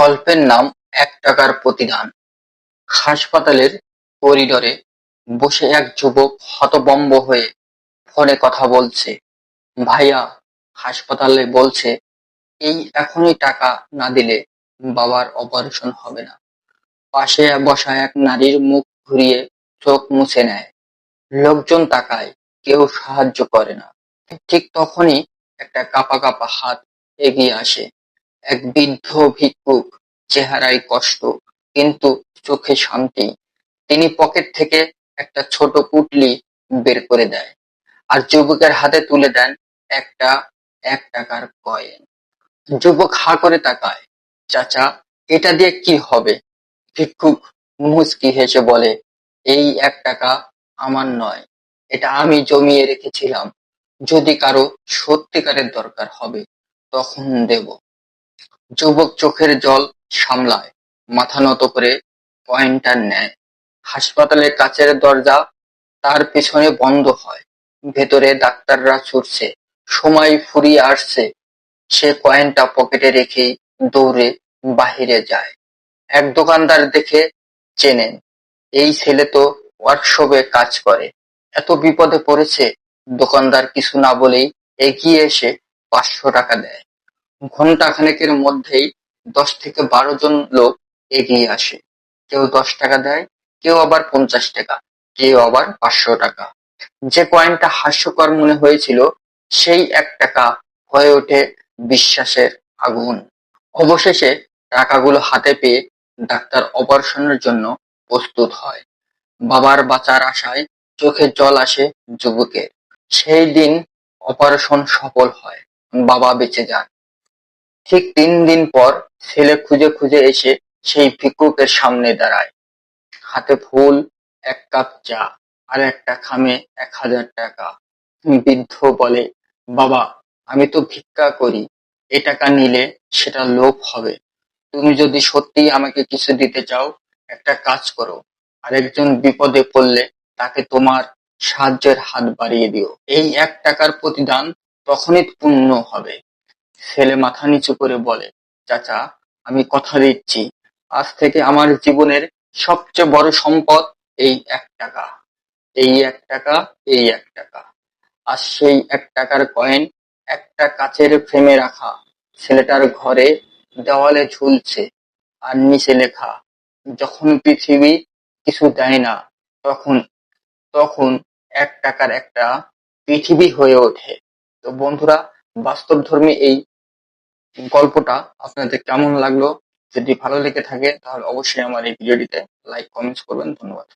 গল্পের নাম ৳১ প্রতিদান। হাসপাতালের করিডরে বসে এক যুবক হতভম্ব হয়ে ফোনে কথা বলছে। ভাইয়া, হাসপাতালে বলছে এই এখনই টাকা না দিলে বাবার অপারেশন হবে না। পাশে বসা এক নারীর মুখ ঘুরিয়ে চোখ মুছে নেয়। লোকজন তাকায়, কেউ সাহায্য করে না। ঠিক তখনই একটা কাঁপা কাঁপা হাত এগিয়ে আসে। এক বৃদ্ধ ভিক্ষুক, চেহারায় কষ্ট কিন্তু চোখে শান্তি। তিনি পকেট থেকে একটা ছোট পুঁটলি বের করে দেয় আর যুবকের হাতে তুলে দেন একটা ৳১ কয়েন। যুবক হাঁ করে তাকায়। চাচা, এটা দিয়ে কি হবে? ভিক্ষুক মুচকি হেসে বলে, এই ৳১ আমার নয়, এটা আমি জমিয়ে রেখেছিলাম। যদি কারো সত্যিকারের দরকার হবে তখন দেব। যুবক চোখের জল সামলায়, মাথা নত করে কয়েনটা নেয়। হাসপাতালের কাচের দরজা তার পেছনে বন্ধ হয়। ভেতরে ডাক্তাররা ছুটছে, সময় ফুরিয়ে আসছে। সে কয়েনটা পকেটে রেখেই দৌড়ে বাহিরে যায়। এক দোকানদার দেখে চেনেন, এই ছেলে তো ওয়ার্কশপে কাজ করে, এত বিপদে পড়েছে। দোকানদার কিছু না বলেই এগিয়ে এসে ৳৫০০ দেয়। ঘণ্টা খানেকের মধ্যেই ১০ থেকে ১২ জন লোক এগিয়ে আসে। কেউ ৳১০ দেয়, কেউ আবার ৳৫০, কেউ আবার ৳৫০০। যে কয়েনটা হাস্যকর মনে হয়েছিল সেই ৳১ হয়ে ওঠে বিশ্বাসের আগুন। অবশেষে টাকাগুলো হাতে পেয়ে ডাক্তার অপারেশনের জন্য প্রস্তুত হয়। বাবার বাঁচার আশায় চোখে জল আসে যুবকের। সেই দিন অপারেশন সফল হয়, বাবা বেঁচে যান। ঠিক ৩ দিন পর ছেলে খুঁজে খুঁজে এসে সেই ভিক্ষুকের সামনে দাঁড়ায়। হাতে ফুল, এক কাপ চা আর একটা খামে ৳১,০০০। বৃদ্ধ বলে, বাবা, আমি তো ভিক্ষা করি, এ টাকা নিলে সেটা লোভ হবে। তুমি যদি সত্যিই আমাকে কিছু দিতে চাও, একটা কাজ করো, আরেকজন বিপদে পড়লে তাকে তোমার সাহায্যের হাত বাড়িয়ে দিও। এই ৳১ প্রতিদান তখনই পূর্ণ হবে। ছেলে মাথা নিচু করে বলে, চাচা, আমি কথা দিচ্ছি, আজ থেকে আমার জীবনের সবচেয়ে বড় সম্পদ এই ৳১। এই ৳১, এই ৳১। আর সেই ৳১ কয়েন একটা কাচের ফ্রেমে রাখা। ছেলেটার ঘরে দেওয়ালে ঝুলছে আর নিচে লেখা, যখন পৃথিবী কিছু দেয় না তখন তখন ৳১ একটা পৃথিবী হয়ে ওঠে। তো বন্ধুরা, বাস্তবধর্মী এই গল্পটা আপনাদের কেমন লাগলো? যদি ভালো লেগে থাকে তাহলে অবশ্যই আমার এই ভিডিওটিতে লাইক, কমেন্টস করবেন। ধন্যবাদ।